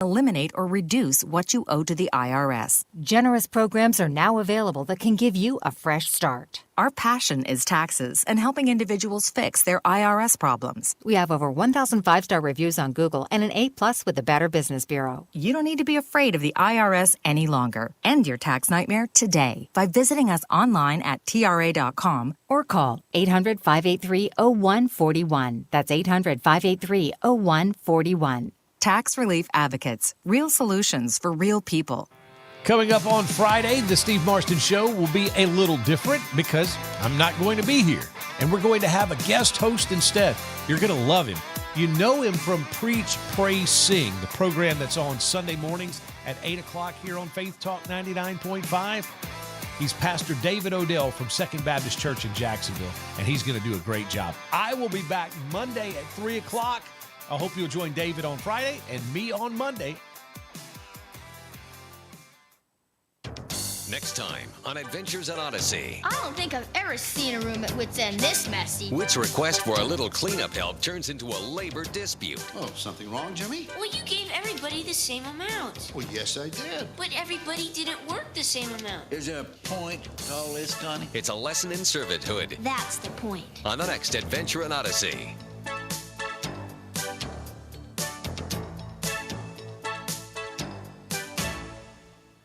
Eliminate or reduce what you owe to the IRS. Generous programs are now available that can give you a fresh start. Our passion is taxes and helping individuals fix their IRS problems. We have over 1,000 five-star reviews on Google and an A+ with the Better Business Bureau. You don't need to be afraid of the IRS any longer. End your tax nightmare today by visiting us online at tra.com or call 800-583-0141. That's 800-583-0141. Tax Relief Advocates. Real solutions for real people. Coming up on Friday, the Steve Marston Show will be a little different because I'm not going to be here. And we're going to have a guest host instead. You're going to love him. You know him from Preach, Pray, Sing, the program that's on Sunday mornings at 8 o'clock here on Faith Talk 99.5. He's Pastor David Odell from Second Baptist Church in Jacksonville, and he's going to do a great job. I will be back Monday at 3 o'clock. I hope you'll join David on Friday and me on Monday. Next time on Adventures in Odyssey. I don't think I've ever seen a room at Wit's End this messy. Wit's request for a little cleanup help turns into a labor dispute. Oh, something wrong, Jimmy? Well, you gave everybody the same amount. Well, yes, I did. But everybody didn't work the same amount. Is there a point to all this, Connie? It's a lesson in servanthood. That's the point. On the next Adventure in Odyssey.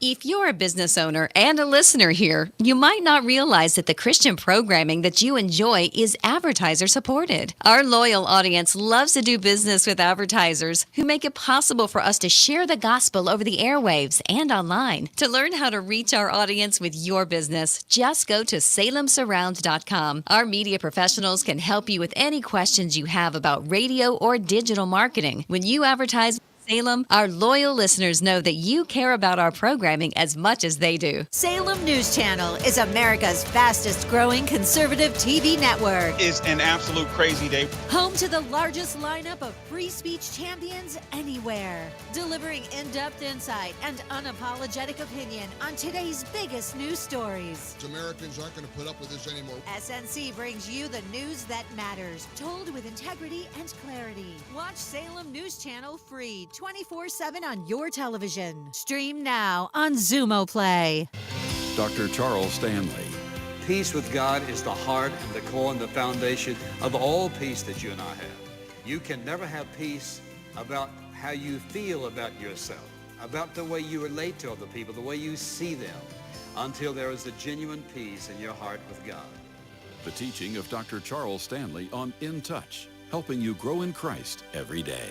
If you're a business owner and a listener here, you might not realize that the Christian programming that you enjoy is advertiser supported. Our loyal audience loves to do business with advertisers who make it possible for us to share the gospel over the airwaves and online. To learn how to reach our audience with your business, just go to salemsurround.com. Our media professionals can help you with any questions you have about radio or digital marketing. When you advertise Salem, our loyal listeners know that you care about our programming as much as they do. Salem News Channel is America's fastest growing conservative TV network. It's an absolute crazy day. Home to the largest lineup of free speech champions anywhere. Delivering in-depth insight and unapologetic opinion on today's biggest news stories. Americans aren't going to put up with this anymore. SNC brings you the news that matters, told with integrity and clarity. Watch Salem News Channel free 24/7 on your television. Stream now on Xumo Play. Dr. Charles Stanley. Peace with God is the heart and the core and the foundation of all peace that you and I have. You can never have peace about how you feel about yourself, about the way you relate to other people, the way you see them, until there is a genuine peace in your heart with God. The teaching of Dr. Charles Stanley on In Touch, helping you grow in Christ every day.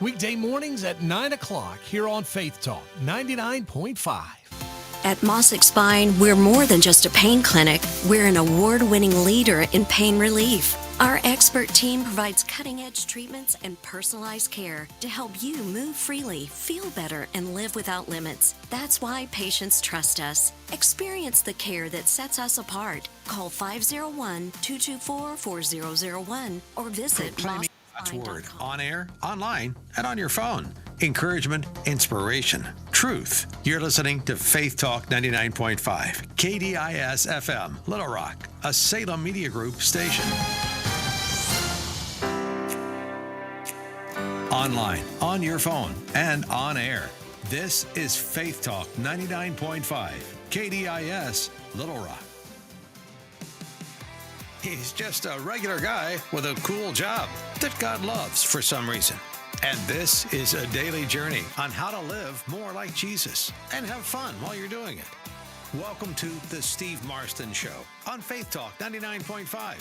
Weekday mornings at 9 o'clock here on Faith Talk 99.5. At Mossick Spine, we're more than just a pain clinic. We're an award-winning leader in pain relief. Our expert team provides cutting-edge treatments and personalized care to help you move freely, feel better, and live without limits. That's why patients trust us. Experience the care that sets us apart. Call 501-224-4001 or visit God's Word on air, online, and on your phone. Encouragement, inspiration, truth. You're listening to Faith Talk 99.5, KDIS FM, Little Rock, a Salem Media Group station. Online, on your phone, and on air. This is Faith Talk 99.5, KDIS, Little Rock. He's just a regular guy with a cool job that God loves for some reason. And this is a daily journey on how to live more like Jesus and have fun while you're doing it. Welcome to the Steve Marston Show on Faith Talk 99.5.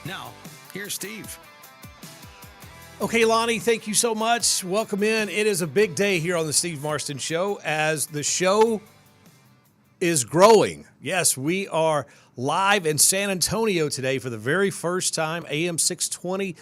Now, here's Steve. Okay, Lonnie, thank you so much. Welcome in. It is a big day here on the Steve Marston Show as the show is growing. Yes, we are live in San Antonio today for the very first time, AM 620.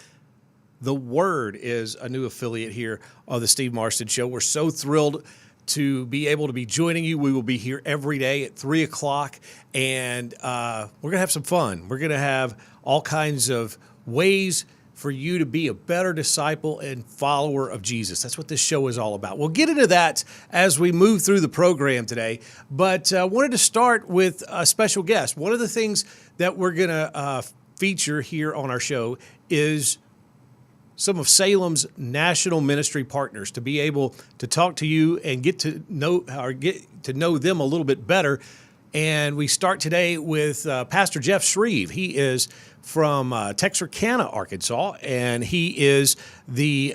The Word is a new affiliate here on the Steve Marston Show. We're so thrilled to be able to be joining you. We will be here every day at 3 o'clock, and we're going to have some fun. We're going to have all kinds of ways for you to be a better disciple and follower of Jesus. That's what this show is all about. We'll get into that as we move through the program today, but I wanted to start with a special guest. One of the things that we're going to feature here on our show is some of Salem's national ministry partners to be able to talk to you and get to know them a little bit better. And we start today with Pastor Jeff Shreve. He is from Texarkana, Arkansas, and he is the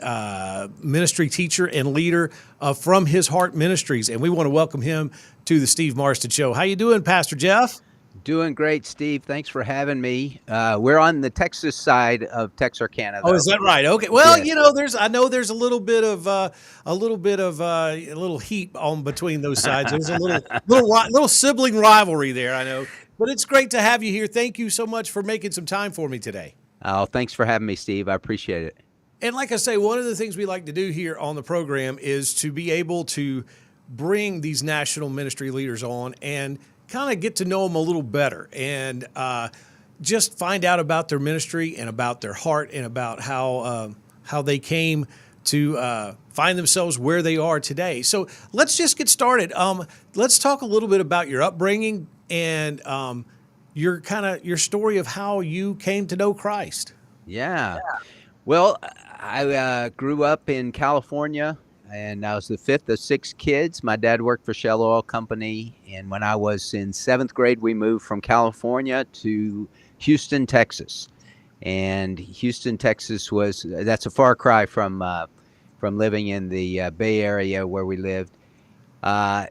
ministry teacher and leader From His Heart Ministries. And we want to welcome him to the Steve Marston Show. How you doing, Pastor Jeff? Doing great, Steve. Thanks for having me. We're on the Texas side of Texarkana. Oh, is that right? Okay. Well, Yes. I know there's a little heat on between those sides. There's a little sibling rivalry there, I know. But it's great to have you here. Thank you so much for making some time for me today. Oh, thanks for having me, Steve. I appreciate it. And like I say, one of the things we like to do here on the program is to be able to bring these national ministry leaders on and kind of get to know them a little better and just find out about their ministry and about their heart and about how they came to find themselves where they are today. So let's just get started. Let's talk a little bit about your upbringing and your story of how you came to know Christ. Yeah. Well, I grew up in California, and I was the fifth of six kids. My dad worked for Shell Oil Company, and when I was in seventh grade, we moved from California to Houston, Texas. And Houston, Texas that's a far cry from living in the Bay Area where we lived. I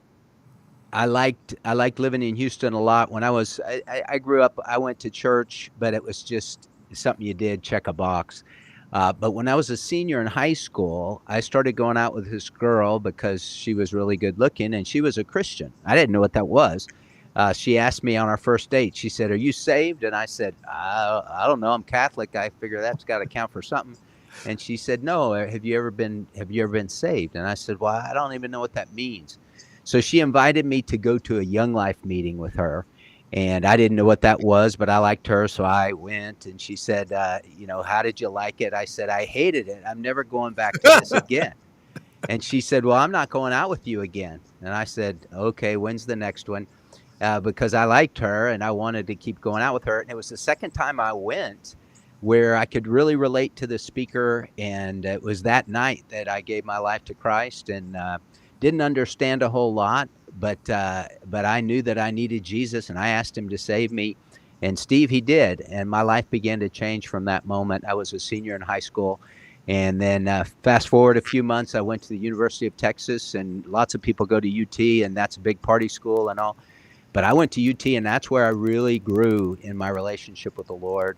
liked living in Houston a lot. When I grew up, I went to church, but it was just something you did, check a box. But when I was a senior in high school, I started going out with this girl because she was really good looking and she was a Christian. I didn't know what that was. She asked me on our first date, she said, "Are you saved?" And I said, I don't know. I'm Catholic. I figure that's got to count for something. And she said, "No, have you ever been saved?" And I said, "Well, I don't even know what that means." So she invited me to go to a Young Life meeting with her. And I didn't know what that was, but I liked her, so I went. And she said, "How did you like it?" I said, "I hated it. I'm never going back to this again." And she said, "Well, I'm not going out with you again." And I said, "Okay, when's the next one?" Because I liked her and I wanted to keep going out with her. And it was the second time I went where I could really relate to the speaker. And it was that night that I gave my life to Christ and didn't understand a whole lot. But I knew that I needed Jesus, and I asked him to save me. And Steve, he did. And my life began to change from that moment. I was a senior in high school. And then fast forward a few months, I went to the University of Texas, and lots of people go to UT, and that's a big party school and all. But I went to UT, and that's where I really grew in my relationship with the Lord.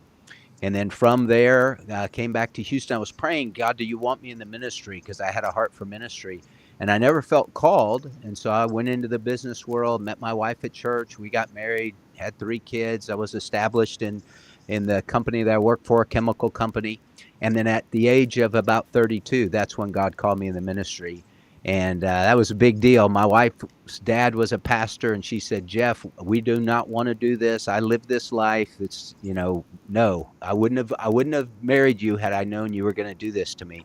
And then from there, I came back to Houston. I was praying, "God, do you want me in the ministry?" Because I had a heart for ministry. And I never felt called. And so I went into the business world, met my wife at church. We got married, had 3 kids. I was established in the company that I worked for, a chemical company. And then at the age of about 32, that's when God called me in the ministry. And that was a big deal. My wife's dad was a pastor, and she said, "Jeff, we do not want to do this. I lived this life. It's, no, I wouldn't have married you had I known you were going to do this to me."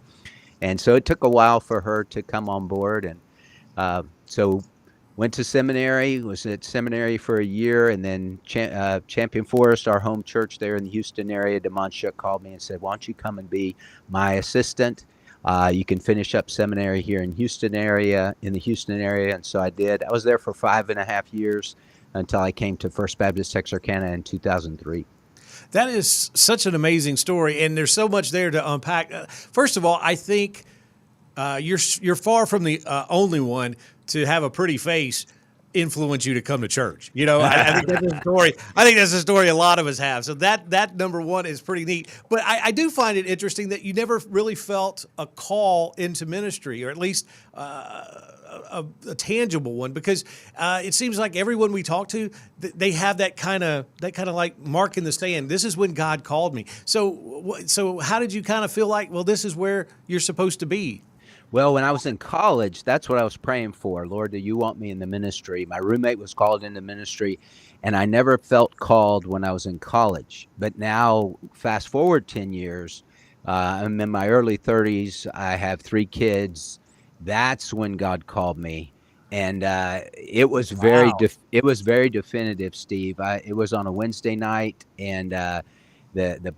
And so it took a while for her to come on board. And so went to seminary, was at seminary for a year. And then Champion Forest, our home church there in the Houston area, Damon Shook called me and said, "Why don't you come and be my assistant? You can finish up seminary here in the Houston area. And so I did. I was there for 5.5 years until I came to First Baptist Texarkana in 2003. That is such an amazing story, and there's so much there to unpack. First of all, I think you're far from the only one to have a pretty face influence you to come to church. I think that's a story. I think that's a story a lot of us have. So that number one is pretty neat. But I do find it interesting that you never really felt a call into ministry, or at least a tangible one, because it seems like everyone we talk to, they have that kind of like mark in the sand. This is when God called me. So how did you kind of feel like, well, this is where you're supposed to be? Well, when I was in college, that's what I was praying for. "Lord, do you want me in the ministry?" My roommate was called into ministry, and I never felt called when I was in college. But now, fast forward 10 years, I'm in my early 30s. I have 3 kids. That's when God called me. And it was very definitive, Steve. It was on a Wednesday night, and the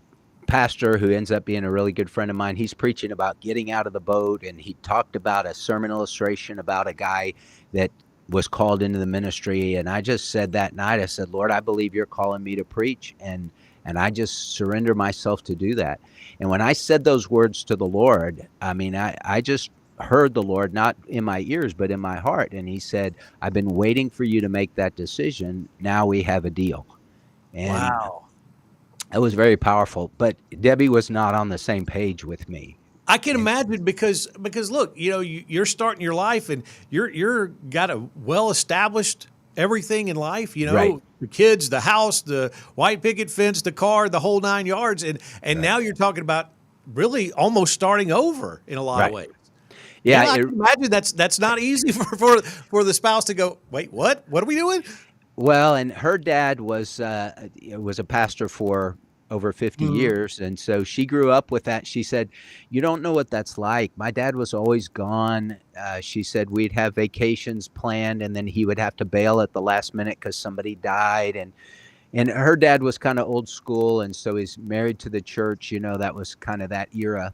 pastor who ends up being a really good friend of mine. He's preaching about getting out of the boat, and he talked about a sermon illustration about a guy that was called into the ministry. And I just said that night, I said, Lord, I believe you're calling me to preach, and I just surrender myself to do that. And when I said those words to the Lord, I mean, I just heard the Lord, not in my ears, but in my heart. And he said, I've been waiting for you to make that decision. Now we have a deal. And Wow. it was very powerful. But Debbie was not on the same page with me. I can imagine because look, you're starting your life and you're got a well established everything in life, Right. the kids, the house, the white picket fence, the car, the whole 9 yards, and now you're talking about really almost starting over in a lot of ways. Yeah, I can imagine that's not easy for the spouse to go, wait, what are we doing? Well, and her dad was a pastor for over 50 years, and so she grew up with that. She said, "You don't know what that's like. My dad was always gone." She said we'd have vacations planned, and then he would have to bail at the last minute because somebody died, and her dad was kind of old school, and so he's married to the church. That was kind of that era.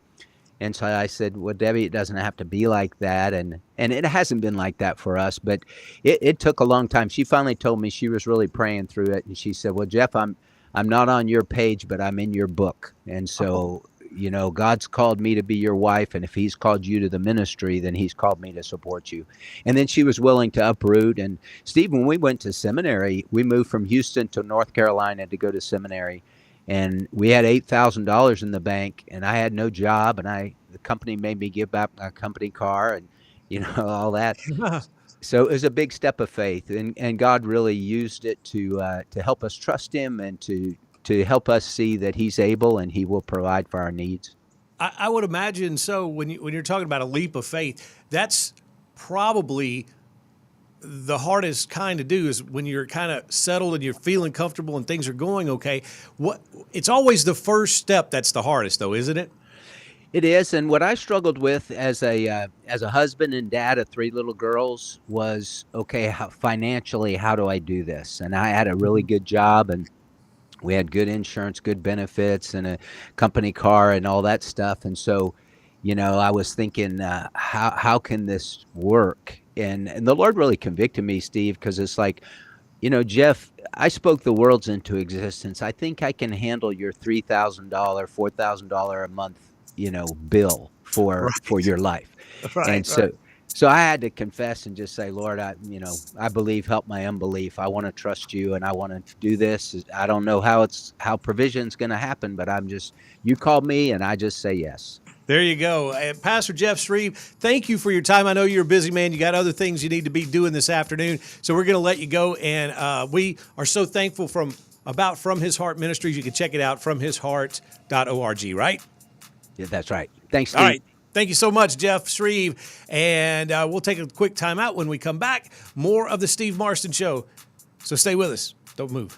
And so I said, well, Debbie, it doesn't have to be like that. And it hasn't been like that for us, but it took a long time. She finally told me she was really praying through it. And she said, well, Jeff, I'm not on your page, but I'm in your book. And so, God's called me to be your wife. And if he's called you to the ministry, then he's called me to support you. And then she was willing to uproot. And Steve, when we went to seminary, we moved from Houston to North Carolina to go to seminary. And we had $8,000 in the bank, and I had no job, and the company made me give back my company car, and all that. So it was a big step of faith, and God really used it to help us trust Him and to help us see that He's able and He will provide for our needs. I would imagine so. When you're talking about a leap of faith, that's probably the hardest kind to do is when you're kind of settled and you're feeling comfortable and things are going okay. It's always the first step that's the hardest, though, isn't it? It is, and what I struggled with as a husband and dad of 3 little girls was, okay, financially, how do I do this? And I had a really good job, and we had good insurance, good benefits, and a company car, and all that stuff. And so, I was thinking, how can this work? And the Lord really convicted me, Steve, because it's like, Jeff, I spoke the worlds into existence. I think I can handle your $3,000, $4,000 a month, bill for your life. Right. And so I had to confess and just say, Lord, I believe, help my unbelief. I want to trust you, and I want to do this. I don't know how provision's going to happen, but you called me, and I just say yes. There you go. Pastor Jeff Shreve, thank you for your time. I know you're a busy man. You got other things you need to be doing this afternoon. So we're going to let you go. And we are so thankful From His Heart Ministries. You can check it out, fromhisheart.org, right? Yeah, that's right. Thanks, Steve. All right. Thank you so much, Jeff Shreve. And we'll take a quick time out. When we come back, more of the Steve Marston Show. So stay with us. Don't move.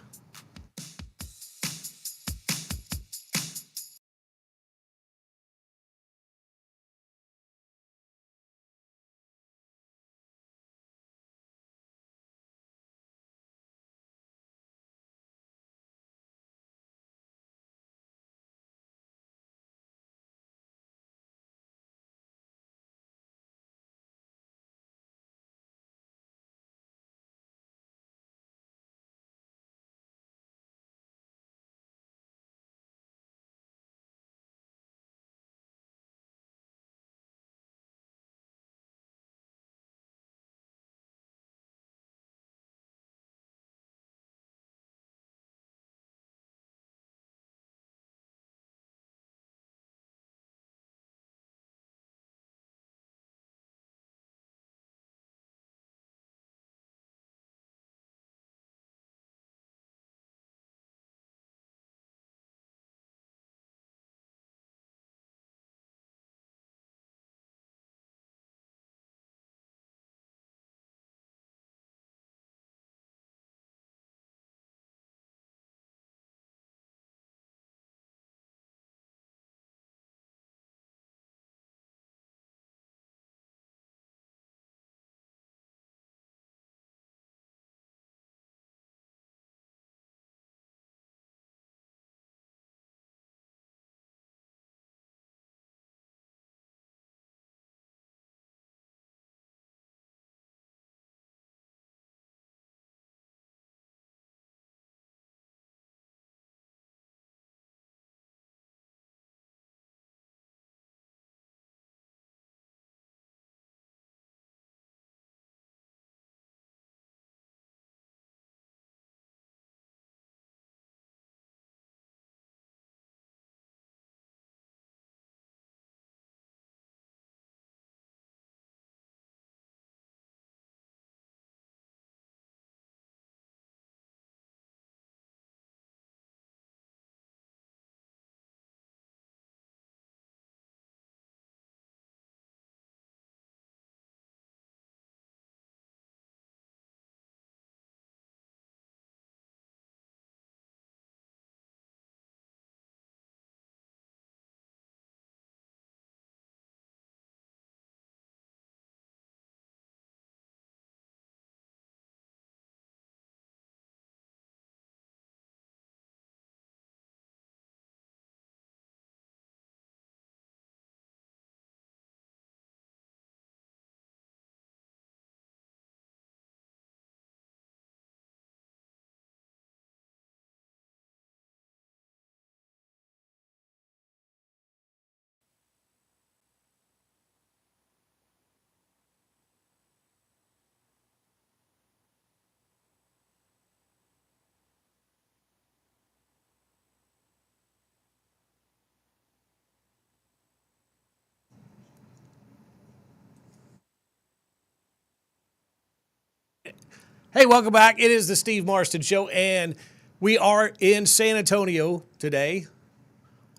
Hey, welcome back. It is the Steve Marston Show, and we are in San Antonio today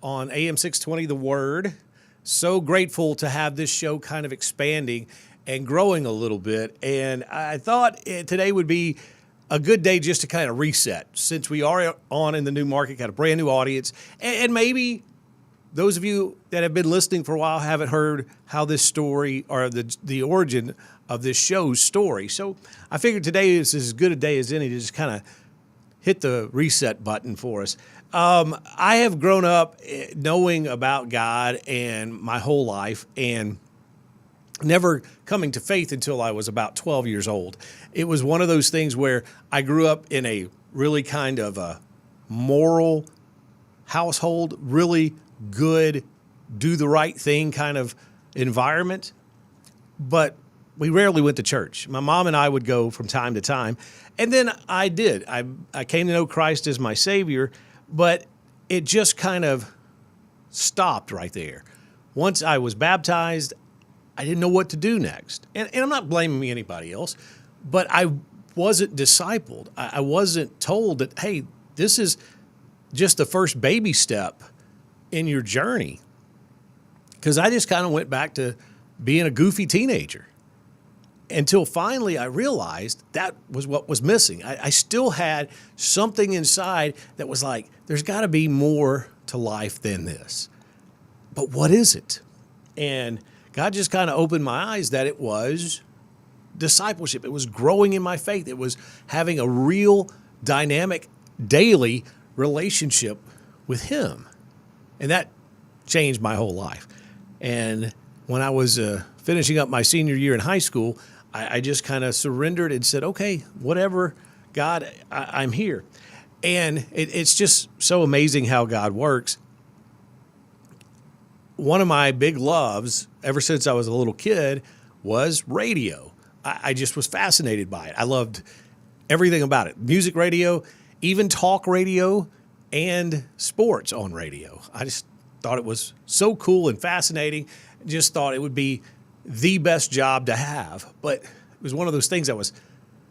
on AM 620, The Word. So grateful to have this show kind of expanding and growing a little bit. And I thought today would be a good day just to kind of reset, since we are on in the new market, got a brand new audience, and maybe those of you that have been listening for a while haven't heard how this story or the origin of this show's story. So I figured today is as good a day as any to just kind of hit the reset button for us. I have grown up knowing about God and my whole life, and never coming to faith until I was about 12 years old. It was one of those things where I grew up in a really kind of a moral household, really good, do the right thing kind of environment, but we rarely went to church. My mom and I would go from time to time, and then I did. I came to know Christ as my Savior, but it just kind of stopped right there. Once I was baptized, I didn't know what to do next. And I'm not blaming anybody else, but I wasn't discipled. I wasn't told that, hey, this is just the first baby step in your journey. Because I just kind of went back to being a goofy teenager until finally I realized that was what was missing. I still had something inside that was like, there's got to be more to life than this. But what is it? And God just kind of opened my eyes that it was discipleship. It was growing in my faith. It was having a real dynamic daily relationship with Him. And that changed my whole life. And when I was finishing up my senior year in high school, I just kind of surrendered and said, okay, whatever, God, I'm here. And it's just so amazing how God works. One of my big loves ever since I was a little kid was radio. I just was fascinated by it. I loved everything about it. Music radio, even talk radio, and sports on radio. I just thought it was so cool and fascinating. Just thought it would be the best job to have. But it was one of those things I was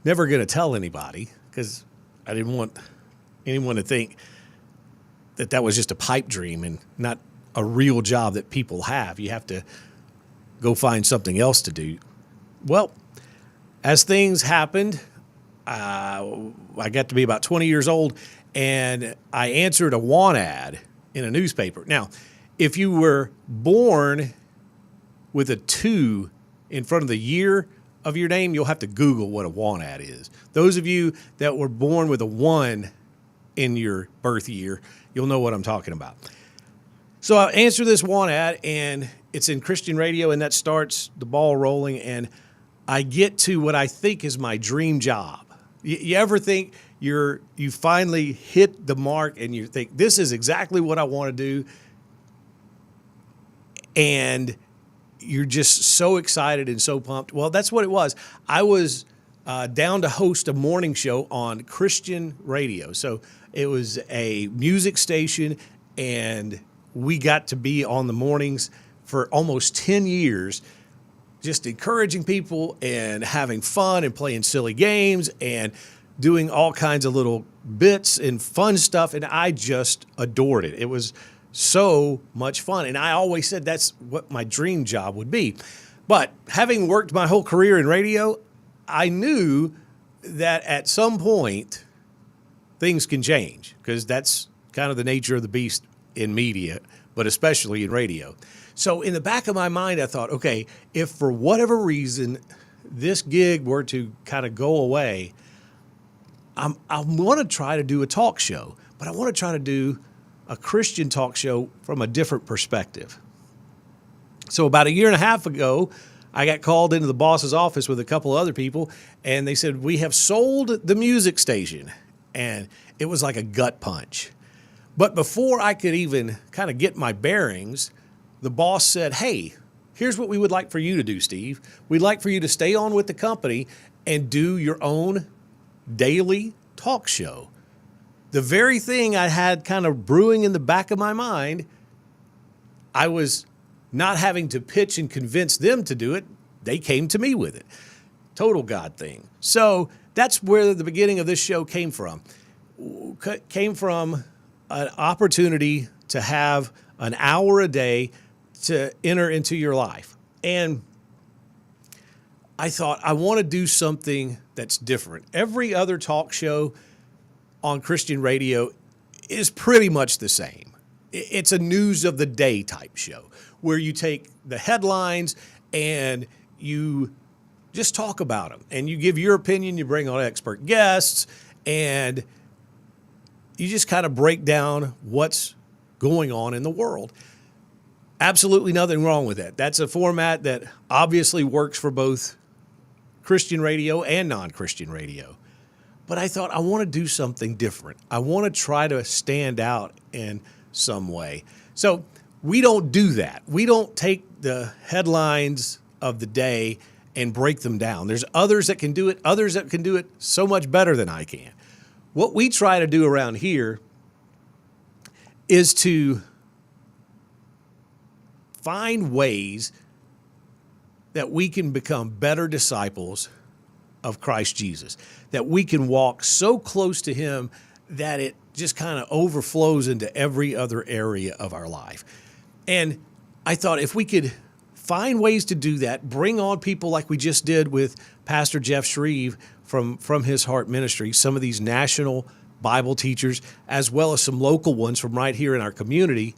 never going to tell anybody because I didn't want anyone to think that that was just a pipe dream and not a real job that people have. You have to go find something else to do. Well, as things happened, I got to be about 20 years old, and I answered a want ad in a newspaper. Now, if you were born with a 2 in front of the year of your name, you'll have to Google what a want ad is. Those of you that were born with a 1 in your birth year, you'll know what I'm talking about. So I answer this want ad, and it's in Christian radio, and that starts the ball rolling, and I get to what I think is my dream job. You ever think you finally hit the mark, and you think, this is exactly what I want to do, and you're just so excited and so pumped? Well, that's what it was. I was down to host a morning show on Christian radio. So it was a music station, and we got to be on the mornings for almost 10 years, just encouraging people and having fun and playing silly games and doing all kinds of little bits and fun stuff. And I just adored it. It was so much fun. And I always said that's what my dream job would be. But having worked my whole career in radio, I knew that at some point things can change, because that's kind of the nature of the beast in media, but especially in radio. So in the back of my mind, I thought, okay, if for whatever reason this gig were to kind of go away, I want to try to do a talk show, but I want to try to do a Christian talk show from a different perspective. So about a year and a half ago, I got called into the boss's office with a couple other people, and they said, we have sold the music station. And it was like a gut punch. But before I could even kind of get my bearings, the boss said, hey, here's what we would like for you to do, Steve. We'd like for you to stay on with the company and do your own daily talk show. The very thing I had kind of brewing in the back of my mind, I was not having to pitch and convince them to do it. They came to me with it. total God thing. So that's where the beginning of this show came from. Came from an opportunity to have an hour a day to enter into your life. And I thought, I want to do something that's different. Every other talk show on Christian radio is pretty much the same. It's a news of the day type show where you take the headlines and you just talk about them and you give your opinion, you bring on expert guests, and you just kind of break down what's going on in the world. Absolutely nothing wrong with that. That's a format that obviously works for both Christian radio and non-Christian radio. But I thought, I want to do something different. I want to try to stand out in some way. So we don't do that. We don't take the headlines of the day and break them down. There's others that can do it, others that can do it so much better than I can. What we try to do around here is to find ways that we can become better disciples of Christ Jesus, that we can walk so close to him that it just kind of overflows into every other area of our life. And I thought if we could find ways to do that, bring on people like we just did with Pastor Jeff Shreve from His Heart Ministry, some of these national Bible teachers, as well as some local ones from right here in our community,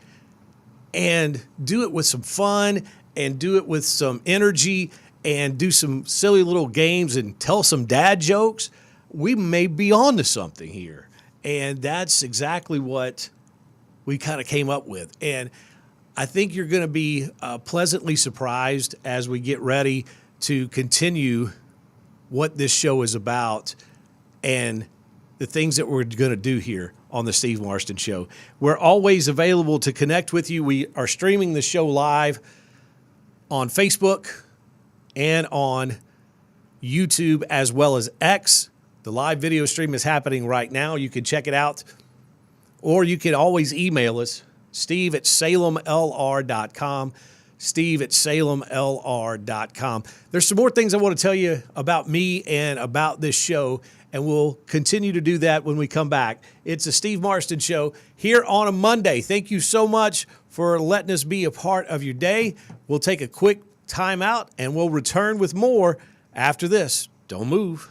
and do it with some fun and do it with some energy and do some silly little games and tell some dad jokes, we may be on to something here. And that's exactly what we kind of came up with. And I think you're going to be pleasantly surprised as we get ready to continue what this show is about and the things that we're going to do here on the Steve Marston Show. We're always available to connect with you. We are streaming the show live on Facebook and on YouTube as well as X. The live video stream is happening right now. You can check it out. Or you can always email us, steve@salemlr.com, steve@salemlr.com. There's some more things I want to tell you about me and about this show, and we'll continue to do that when we come back. It's a Steve Marston Show here on a Monday. Thank you so much for letting us be a part of your day. We'll take a quick time out, and we'll return with more after this. Don't move.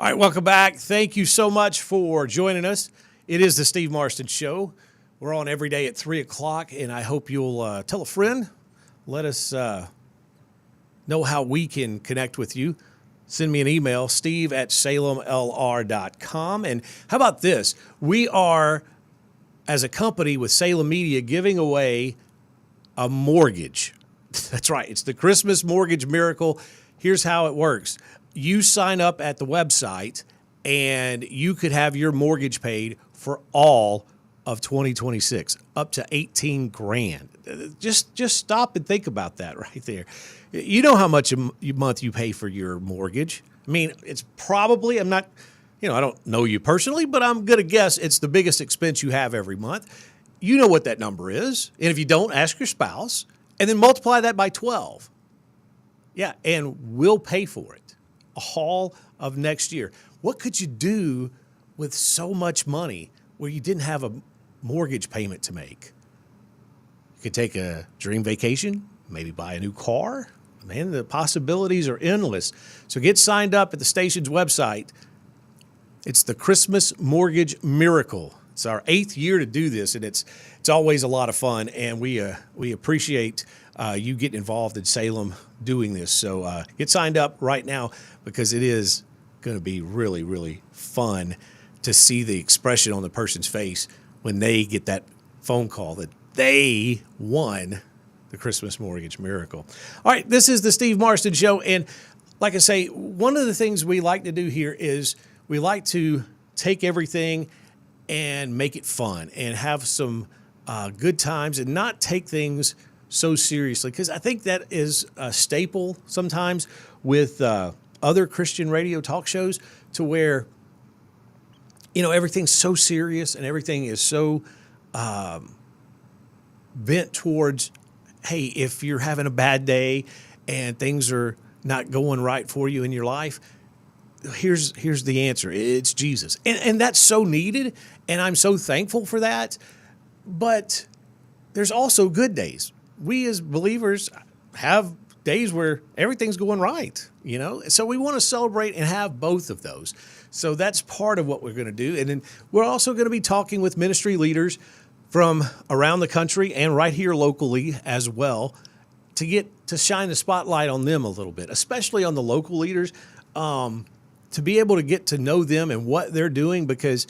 All right, welcome back. Thank you so much for joining us. It is the Steve Marston Show. We're on every day at 3 o'clock, and I hope you'll tell a friend. Let us know how we can connect with you. Send me an email, steve@salemlr.com. And how about this? We are, as a company with Salem Media, giving away a mortgage. That's right. It's the Christmas Mortgage Miracle. Here's how it works. You sign up at the website, and you could have your mortgage paid for all of 2026, up to $18,000. Just stop and think about that right there. You know how much a month you pay for your mortgage. I mean, it's probably, I don't know you personally, but I'm going to guess it's the biggest expense you have every month. You know what that number is. And if you don't, ask your spouse, and then multiply that by 12. Yeah, and we'll pay for it all of next year. What could you do with so much money where you didn't have a mortgage payment to make? You could take a dream vacation, maybe buy a new car. Man, the possibilities are endless. So get signed up at the station's website. It's the Christmas Mortgage Miracle. It's our 8th year to do this, and it's always a lot of fun, and we appreciate you getting involved in Salem doing this. So get signed up right now, because it is going to be really, really fun to see the expression on the person's face when they get that phone call that they won the Christmas Mortgage Miracle. All right, this is the Steve Marston Show, and like I say, one of the things we like to do here is we like to take everything and make it fun and have some good times and not take things so seriously, because I think that is a staple sometimes with other Christian radio talk shows, to where, everything's so serious and everything is so bent towards, hey, if you're having a bad day and things are not going right for you in your life, here's the answer. It's Jesus. And that's so needed, and I'm so thankful for that. But there's also good days. We as believers have days where everything's going right, So we want to celebrate and have both of those. So that's part of what we're going to do. And then we're also going to be talking with ministry leaders from around the country and right here locally as well, to get to shine the spotlight on them a little bit, especially on the local leaders, to be able to get to know them and what they're doing, because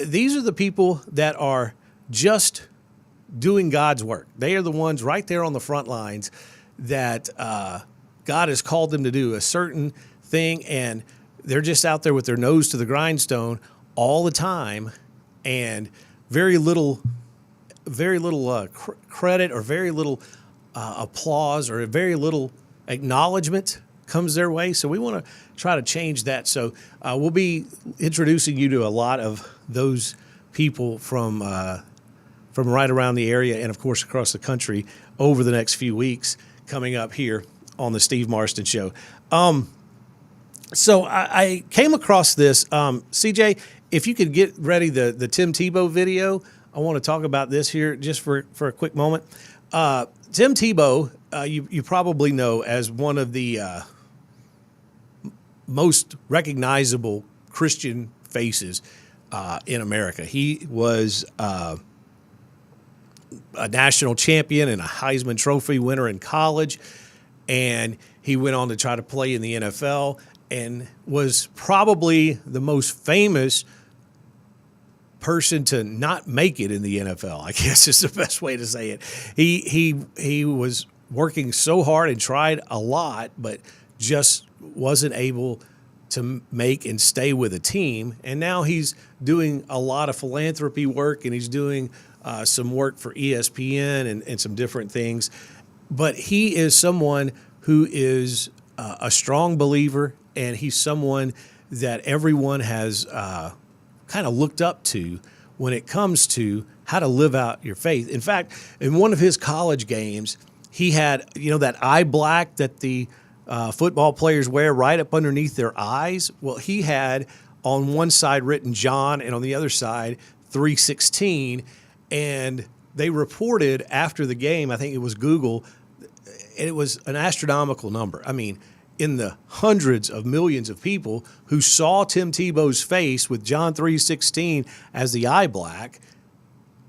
these are the people that are just doing God's work. They are the ones right there on the front lines that God has called them to do a certain thing, and they're just out there with their nose to the grindstone all the time, and very little credit or very little applause or very little acknowledgement comes their way. So we want to try to change that. So we'll be introducing you to a lot of those people from right around the area and, of course, across the country over the next few weeks coming up here on the Steve Marston Show. So I came across this. CJ, if you could get ready the Tim Tebow video, I want to talk about this here just for a quick moment. Tim Tebow, you probably know as one of the most recognizable Christian faces in America. He was a national champion and a Heisman Trophy winner in college, and he went on to try to play in the NFL and was probably the most famous person to not make it in the NFL, I guess is the best way to say it. He was working so hard and tried a lot, but just wasn't able to make and stay with a team. And now he's doing a lot of philanthropy work, and he's doing some work for ESPN and some different things. But he is someone who is a strong believer, and he's someone that everyone has kind of looked up to when it comes to how to live out your faith. In fact, in one of his college games, he had, that eye black that the football players wear right up underneath their eyes. Well, he had on one side written John and on the other side 3:16. And they reported after the game, I think it was Google, and it was an astronomical number. I mean, in the hundreds of millions of people who saw Tim Tebow's face with John 3:16 as the eye black,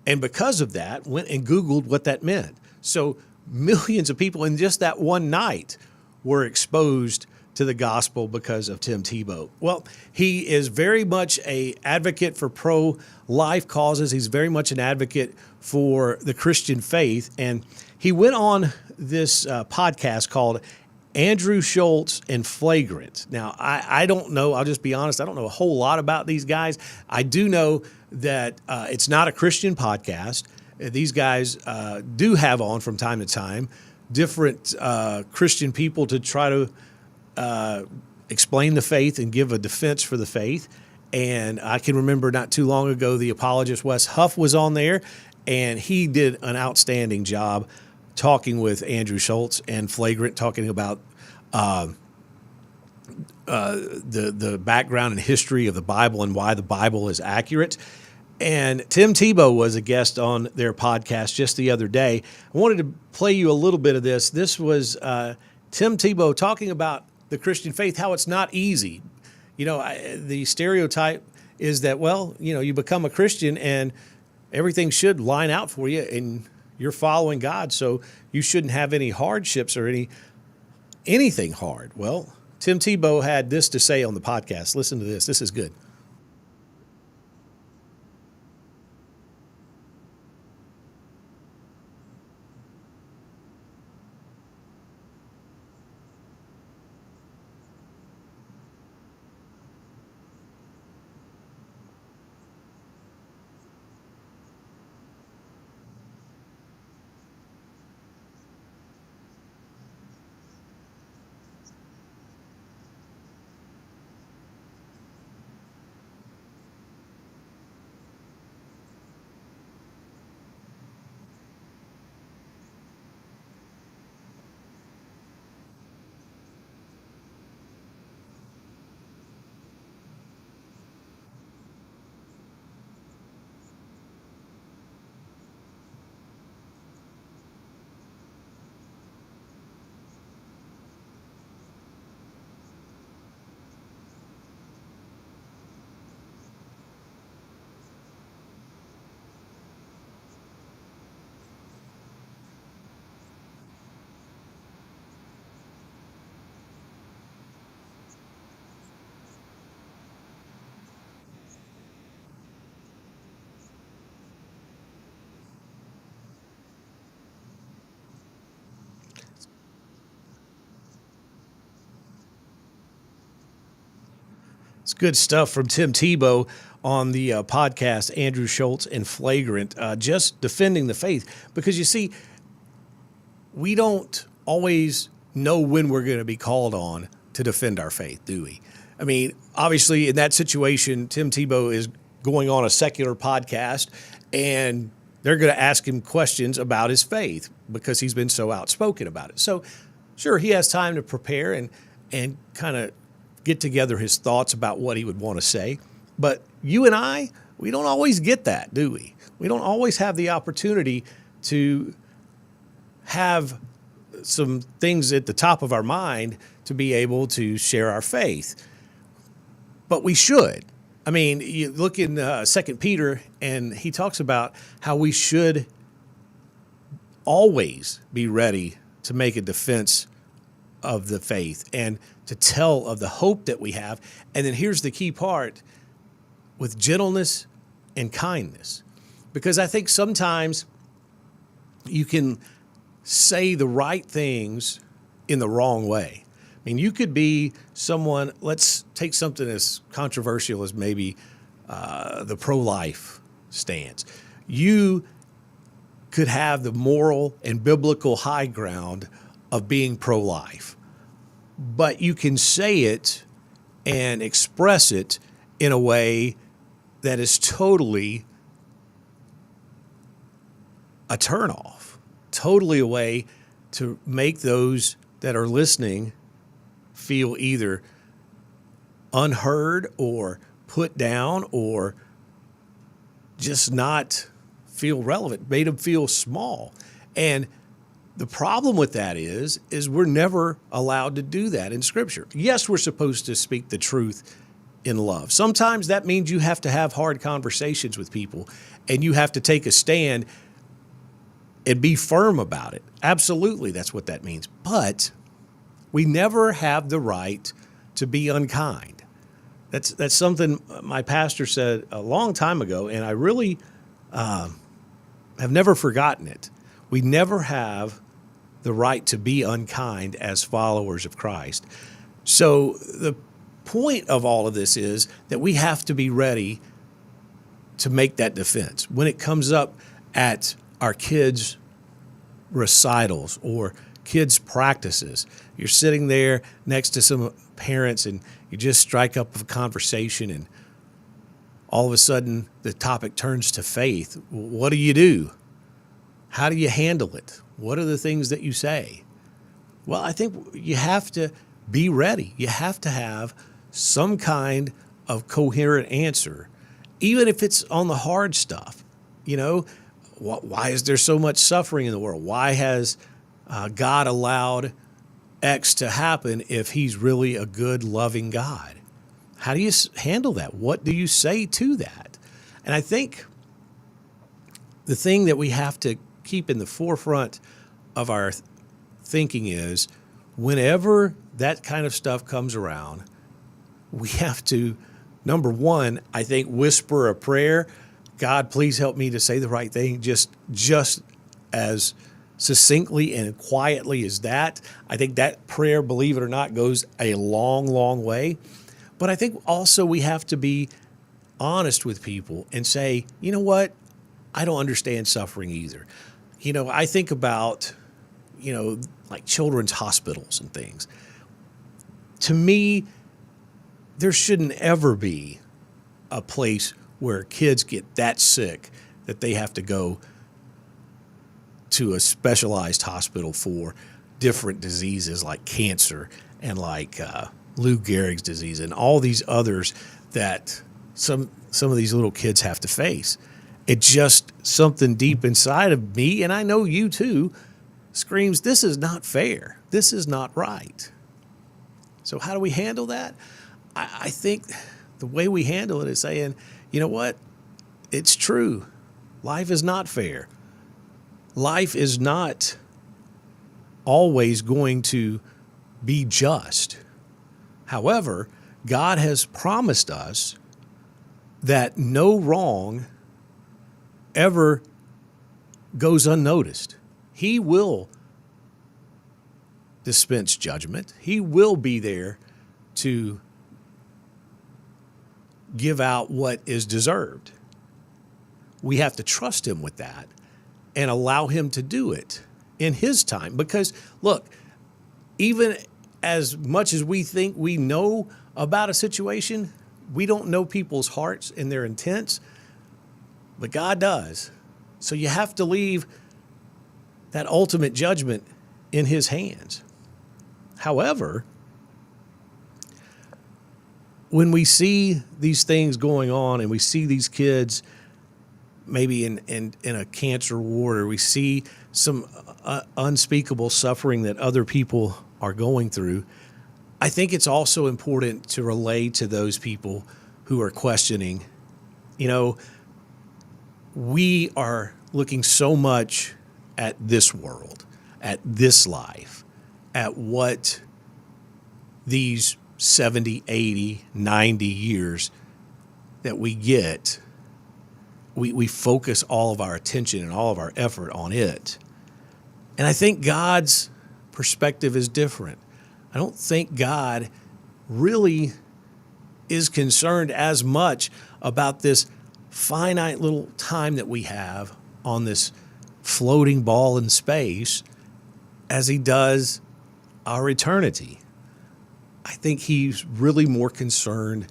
and because of that went and Googled what that meant. So millions of people in just that one night were exposed to the gospel because of Tim Tebow. Well, he is very much an advocate for pro-life causes. He's very much an advocate for the Christian faith. And he went on this podcast called Andrew Schultz and Flagrant. Now, I don't know. I'll just be honest. I don't know a whole lot about these guys. I do know that it's not a Christian podcast. These guys do have on from time to time different Christian people to try to explain the faith and give a defense for the faith. And I can remember not too long ago, the apologist Wes Huff was on there, and he did an outstanding job talking with Andrew Schultz and Flagrant, talking about the background and history of the Bible and why the Bible is accurate. And Tim Tebow was a guest on their podcast just the other day. I wanted to play you a little bit of this. This was Tim Tebow talking about the Christian faith, how it's not easy. You know, the stereotype is that, well, you know, you become a Christian and everything should line out for you and you're following God, so you shouldn't have any hardships or anything hard. Well, Tim Tebow had this to say on the podcast. Listen to this. This is good. It's good stuff from Tim Tebow on the podcast, Andrew Schultz and Flagrant, just defending the faith. Because you see, we don't always know when we're going to be called on to defend our faith, do we? I mean, obviously in that situation, Tim Tebow is going on a secular podcast and they're going to ask him questions about his faith because he's been so outspoken about it. So sure, he has time to prepare and kind of get together his thoughts about what he would want to say. But you and I, we don't always get that, do we? We don't always have the opportunity to have some things at the top of our mind to be able to share our faith. But we should. I mean, you look in 2 Peter, and he talks about how we should always be ready to make a defense of the faith and to tell of the hope that we have. And then here's the key part, with gentleness and kindness. Because I think sometimes you can say the right things in the wrong way. I mean, you could be someone, let's take something as controversial as maybe the pro-life stance. You could have the moral and biblical high ground of being pro-life, but you can say it and express it in a way that is totally a turnoff, totally a way to make those that are listening feel either unheard or put down or just not feel relevant, made them feel small. And The problem with that is we're never allowed to do that in Scripture. Yes, we're supposed to speak the truth in love. Sometimes that means you have to have hard conversations with people and you have to take a stand and be firm about it. Absolutely, that's what that means. But we never have the right to be unkind. That's something my pastor said a long time ago, and I really have never forgotten it. We never have the right to be unkind as followers of Christ. So the point of all of this is that we have to be ready to make that defense. When it comes up at our kids' recitals or kids' practices, you're sitting there next to some parents and you just strike up a conversation and all of a sudden the topic turns to faith. What do you do? How do you handle it? What are the things that you say? Well, I think you have to be ready. You have to have some kind of coherent answer, even if it's on the hard stuff. You know, why is there so much suffering in the world? Why has God allowed X to happen if he's really a good, loving God? How do you handle that? What do you say to that? And I think the thing that we have to keep in the forefront of our thinking is whenever that kind of stuff comes around, we have to, number one, I think, whisper a prayer. God, please help me to say the right thing, just as succinctly and quietly as that. I think that prayer, believe it or not, goes a long, long way. But I think also we have to be honest with people and say, you know what? I don't understand suffering either. You know, I think about, like children's hospitals and things. To me, there shouldn't ever be a place where kids get that sick that they have to go to a specialized hospital for different diseases like cancer and like Lou Gehrig's disease and all these others that some of these little kids have to face. It's just something deep inside of me, and I know you too, screams, this is not fair. This is not right. So how do we handle that? I think the way we handle it is saying, you know what? It's true. Life is not fair. Life is not always going to be just. However, God has promised us that no wrong ever goes unnoticed. He will dispense judgment. He will be there to give out what is deserved. We have to trust him with that and allow him to do it in his time. Because, look, even as much as we think we know about a situation, we don't know people's hearts and their intents, but God does. So you have to leave that ultimate judgment in his hands. However, when we see these things going on and we see these kids maybe in a cancer ward, or we see some unspeakable suffering that other people are going through, I think it's also important to relay to those people who are questioning, we are looking so much at this world, at this life, at what these 70, 80, 90 years that we get, we focus all of our attention and all of our effort on it. And I think God's perspective is different. I don't think God really is concerned as much about this finite little time that we have on this floating ball in space as he does our eternity. I think he's really more concerned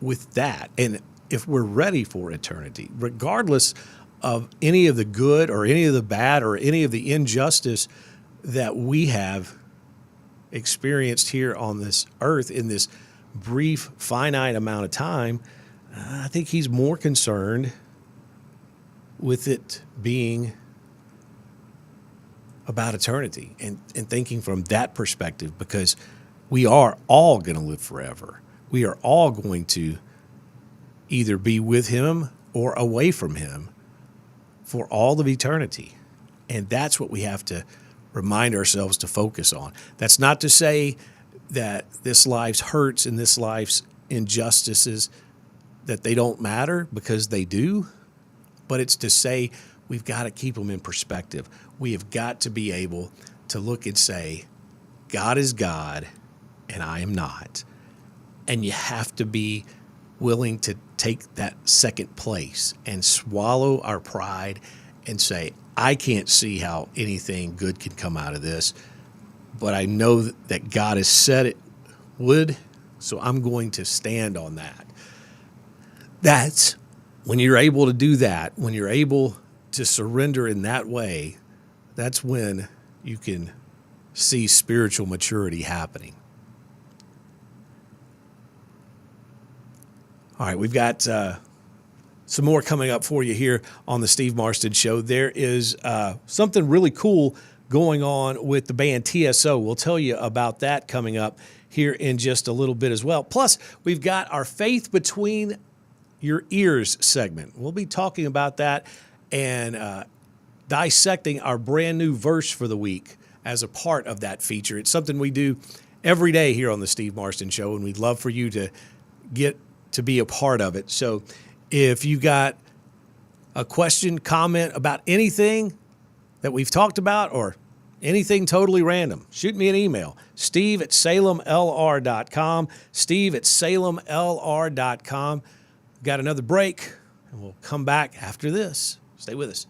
with that. And if we're ready for eternity, regardless of any of the good or any of the bad or any of the injustice that we have experienced here on this earth in this brief, finite amount of time, I think he's more concerned with it being about eternity and thinking from that perspective, because we are all going to live forever. We are all going to either be with him or away from him for all of eternity. And that's what we have to remind ourselves to focus on. That's not to say that this life's hurts and this life's injustices, that they don't matter, because they do. But it's to say we've got to keep them in perspective. We have got to be able to look and say, God is God and I am not. And you have to be willing to take that second place and swallow our pride and say, I can't see how anything good can come out of this, but I know that God has said it would, so I'm going to stand on that. That's when you're able to do that, when you're able to surrender in that way, that's when you can see spiritual maturity happening. All right, we've got some more coming up for you here on the Steve Marston Show. There is something really cool going on with the band TSO. We'll tell you about that coming up here in just a little bit as well. Plus, we've got our Faith Between Your Ears segment. We'll be talking about that and dissecting our brand new verse for the week as a part of that feature. It's something we do every day here on the Steve Marston Show, and we'd love for you to get to be a part of it. So if you've got a question, comment about anything that we've talked about or anything totally random, shoot me an email, steve@salemlr.com, steve@salemlr.com. Got another break, and we'll come back after this. Stay with us.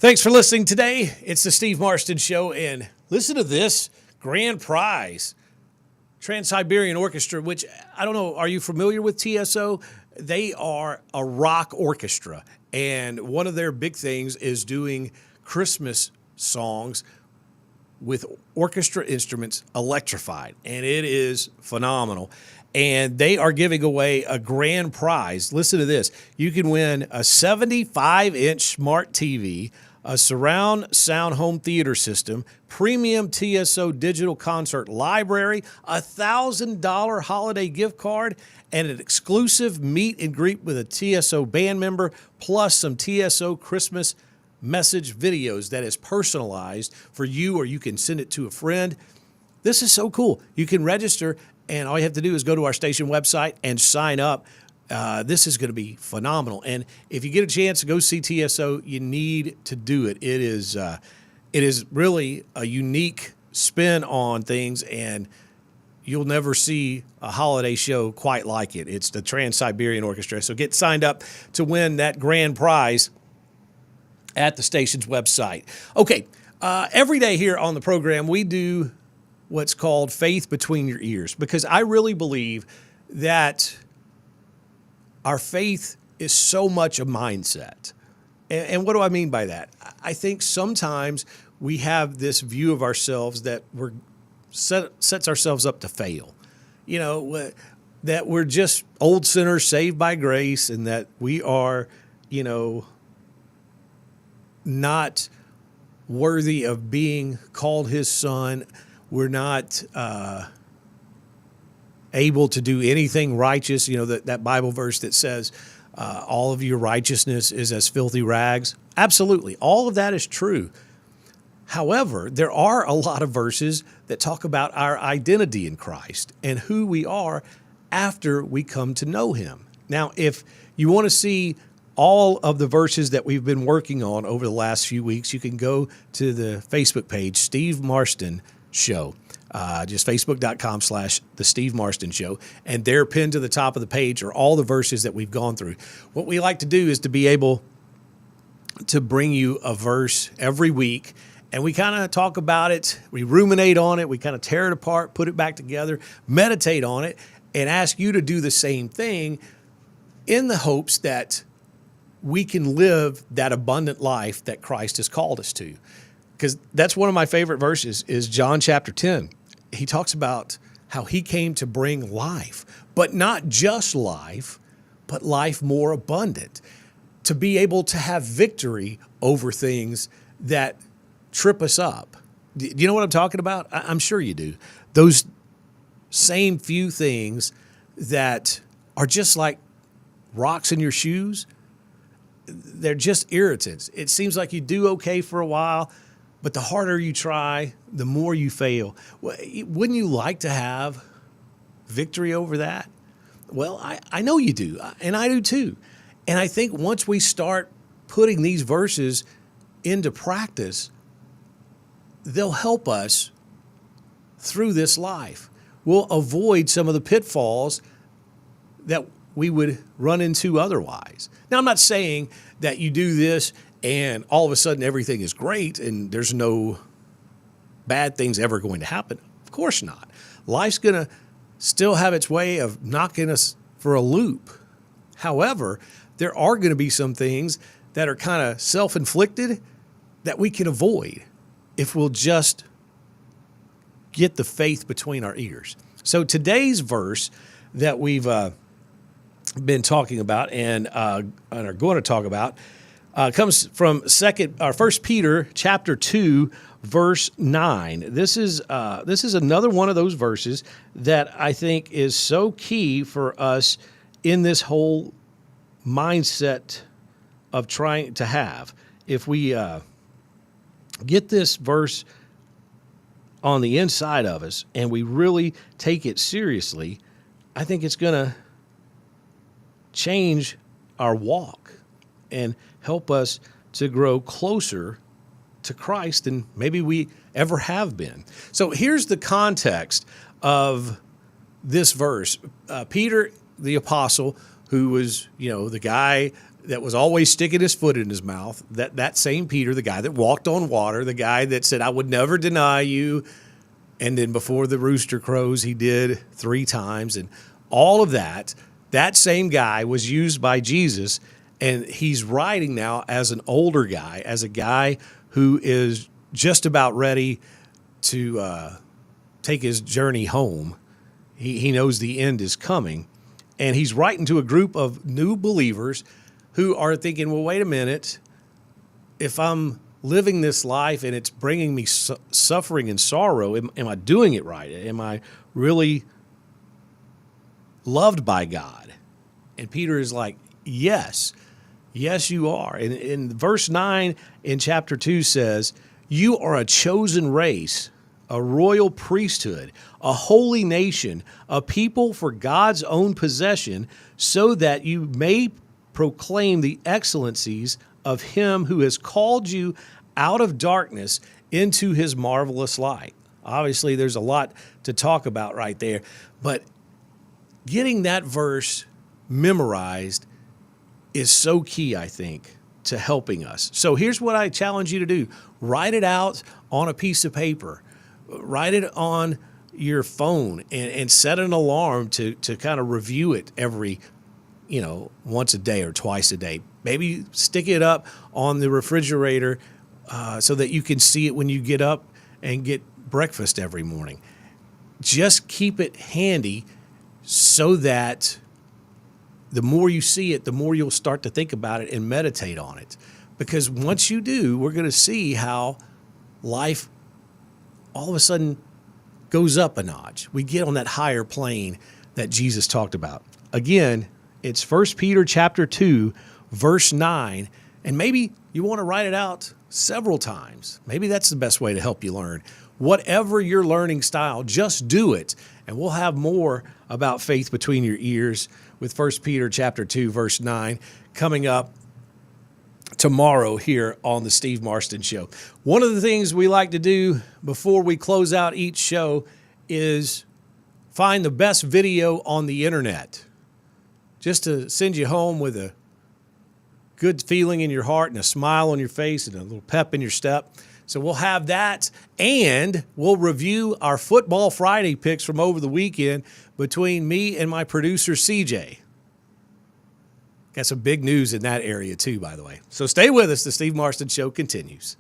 Thanks for listening today. It's the Steve Marston Show, and listen to this grand prize. Trans-Siberian Orchestra, which, I don't know, are you familiar with TSO? They are a rock orchestra, and one of their big things is doing Christmas songs with orchestra instruments electrified, and it is phenomenal. And they are giving away a grand prize. Listen to this. You can win a 75-inch smart TV, a surround sound home theater system, premium TSO digital concert library, a $1,000 holiday gift card, and an exclusive meet and greet with a TSO band member, plus some TSO Christmas message videos that is personalized for you, or you can send it to a friend. This is so cool. You can register, and all you have to do is go to our station website and sign up. This is going to be phenomenal. And if you get a chance to go see TSO, you need to do it. It is really a unique spin on things, and you'll never see a holiday show quite like it. It's the Trans-Siberian Orchestra. So get signed up to win that grand prize at the station's website. Okay, every day here on the program, we do what's called Faith Between Your Ears, because I really believe that our faith is so much a mindset. And what do I mean by that? I think sometimes we have this view of ourselves that sets ourselves up to fail. You know, that we're just old sinners saved by grace, and that we are, not worthy of being called his son. We're not able to do anything righteous. That Bible verse that says all of your righteousness is as filthy rags. Absolutely. All of that is true. However, there are a lot of verses that talk about our identity in Christ and who we are after we come to know him. Now, if you want to see all of the verses that we've been working on over the last few weeks, you can go to the Facebook page, Steve Marston Show. Just facebook.com/The Steve Marston Show. And there, pinned to the top of the page, are all the verses that we've gone through. What we like to do is to be able to bring you a verse every week, and we kind of talk about it. We ruminate on it. We kind of tear it apart, put it back together, meditate on it, and ask you to do the same thing in the hopes that we can live that abundant life that Christ has called us to. Because that's one of my favorite verses is John chapter 10. He talks about how he came to bring life, but not just life, but life more abundant, to be able to have victory over things that trip us up. Do you know what I'm talking about? I'm sure you do. Those same few things that are just like rocks in your shoes, they're just irritants. It seems like you do okay for a while, but the harder you try, the more you fail. Wouldn't you like to have victory over that? Well, I know you do, and I do too. And I think once we start putting these verses into practice, they'll help us through this life. We'll avoid some of the pitfalls that we would run into otherwise. Now, I'm not saying that you do this and all of a sudden everything is great and there's no bad things ever going to happen. Of course not. Life's going to still have its way of knocking us for a loop. However, there are going to be some things that are kind of self-inflicted that we can avoid if we'll just get the faith between our ears. So today's verse that we've been talking about and are going to talk about comes from 1 Peter chapter 2, verse 9. This is another one of those verses that I think is so key for us in this whole mindset of trying to have. If we get this verse on the inside of us and we really take it seriously, I think it's going to change our walk and help us to grow closer to Christ than maybe we ever have been. So here's the context of this verse. Peter, the apostle, who was, the guy that was always sticking his foot in his mouth, that same Peter, the guy that walked on water, the guy that said, I would never deny you. And then before the rooster crows, he did 3 times. And all of that same guy was used by Jesus. And he's writing now as an older guy, as a guy who is just about ready to take his journey home. He knows the end is coming. And he's writing to a group of new believers who are thinking, well, wait a minute. If I'm living this life and it's bringing me suffering and sorrow, am I doing it right? Am I really loved by God? And Peter is like, yes, you are. And in verse 9 in chapter 2 says, you are a chosen race, a royal priesthood, a holy nation, a people for God's own possession, so that you may proclaim the excellencies of him who has called you out of darkness into his marvelous light. Obviously, there's a lot to talk about right there, but getting that verse memorized is so key, I think, to helping us. So here's what I challenge you to do. Write it out on a piece of paper. Write it on your phone and set an alarm to kind of review it every, once a day or twice a day. Maybe stick it up on the refrigerator so that you can see it when you get up and get breakfast every morning. Just keep it handy so that the more you see it, the more you'll start to think about it and meditate on it. Because once you do, we're going to see how life all of a sudden goes up a notch. We get on that higher plane that Jesus talked about. Again, it's 1 Peter chapter 2, verse 9, and maybe you want to write it out several times. Maybe that's the best way to help you learn. Whatever your learning style, just do it, and we'll have more about faith between your ears with 1 Peter chapter 2, verse 9 coming up tomorrow here on the Steve Marston Show. One of the things we like to do before we close out each show is find the best video on the internet, just to send you home with a good feeling in your heart and a smile on your face and a little pep in your step. So we'll have that, and we'll review our Football Friday picks from over the weekend between me and my producer, CJ. Got some big news in that area too, by the way. So stay with us. The Steve Marston Show continues.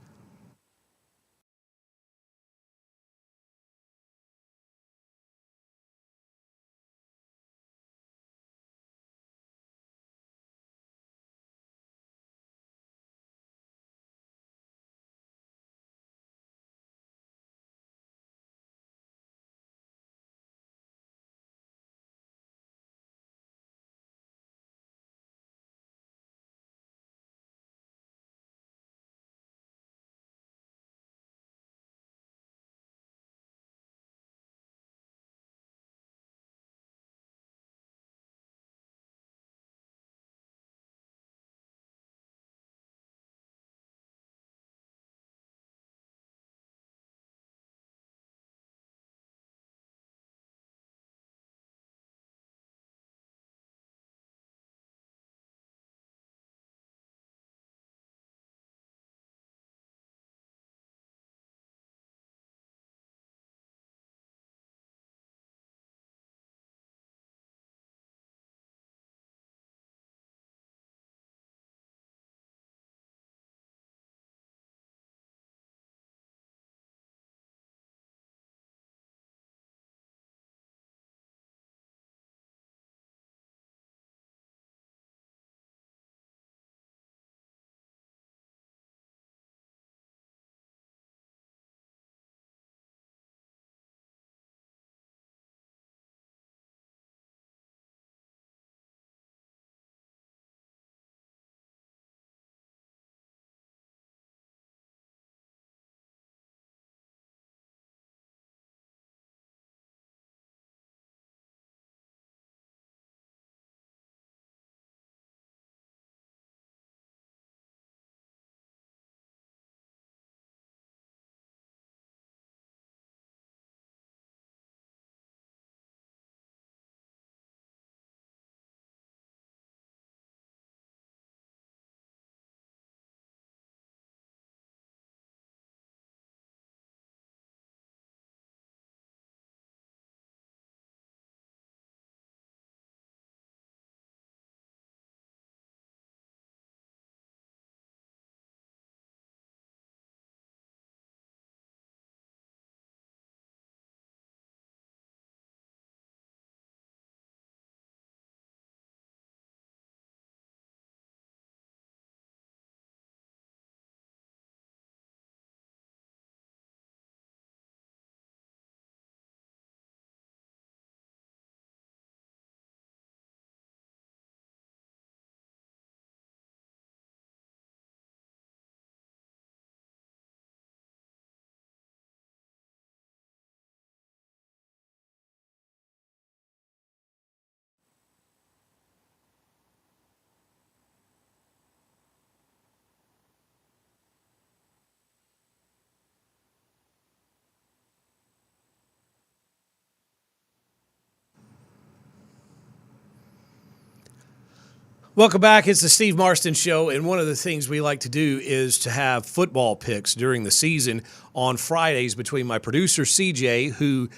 Welcome back. It's the Steve Marston Show, and one of the things we like to do is to have football picks during the season on Fridays between my producer, CJ, who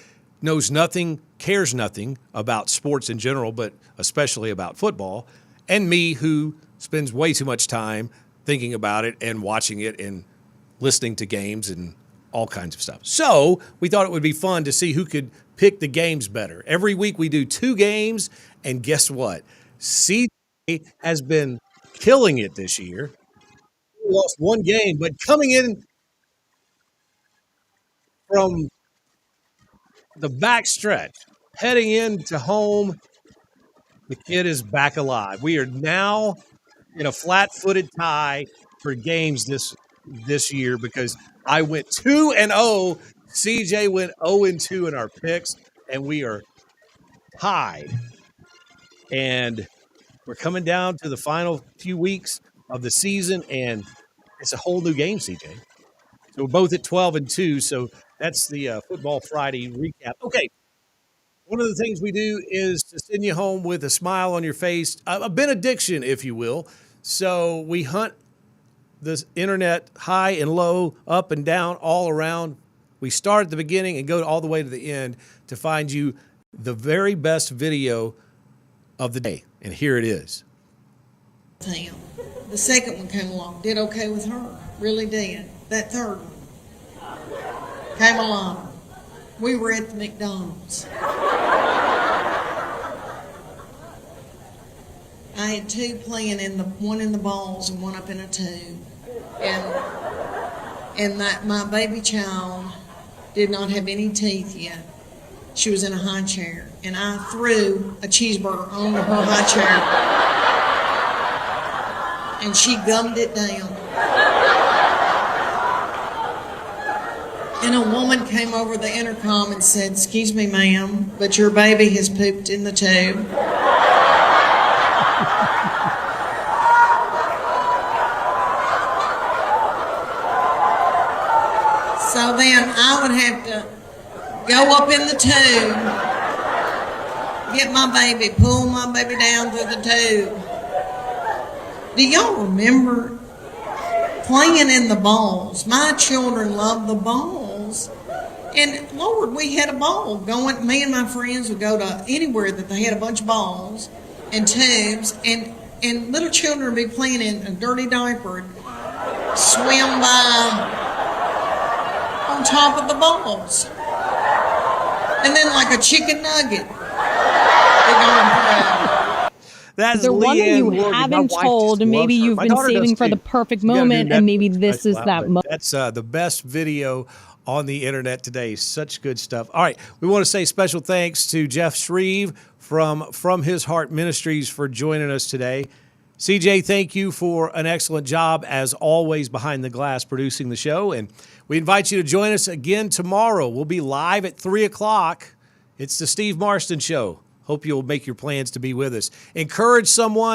knows nothing, cares nothing about sports in general, but especially about football, and me, who spends way too much time thinking about it and watching it and listening to games and all kinds of stuff. So we thought it would be fun to see who could pick the games better. Every week we do 2 games, and guess what? CJ has been killing it this year. He lost 1 game, but coming in from the back stretch, heading into home, the kid is back alive. We are now in a flat-footed tie for games this year because I went 2-0. CJ went 0-2 in our picks, and we are tied. And we're coming down to the final few weeks of the season, and it's a whole new game, CJ. So we're both at 12-2, so that's the Football Friday recap. Okay, one of the things we do is to send you home with a smile on your face, a benediction, if you will. So we hunt the internet high and low, up and down, all around. We start at the beginning and go all the way to the end to find you the very best video of the day. And here it is. The second one came along, did okay with her, really did. That third one came along. We were at the McDonald's. I had 2 playing one in the balls and one up in a tube. And that my baby child did not have any teeth yet. She was in a high chair, and I threw a cheeseburger onto her high chair, and she gummed it down. And a woman came over the intercom and said, "Excuse me, ma'am, but your baby has pooped in the tube." So then I would have to go up in the tube, get my baby, pull my baby down through the tube. Do y'all remember playing in the balls? My children love the balls. And Lord, we had a ball going. Me and my friends would go to anywhere that they had a bunch of balls and tubes, and little children would be playing in a dirty diaper, swim by on top of the balls. And then like a chicken nugget. That's the one that you haven't told, maybe you've been saving for the perfect moment, and maybe this is that moment. That's the best video on the internet today. Such good stuff. All right, we want to say special thanks to Jeff Shreve from His Heart Ministries for joining us today. CJ, thank you for an excellent job, as always, behind the glass producing the show. And we invite you to join us again tomorrow. We'll be live at 3 o'clock. It's the Steve Marston Show. Hope you'll make your plans to be with us. Encourage someone.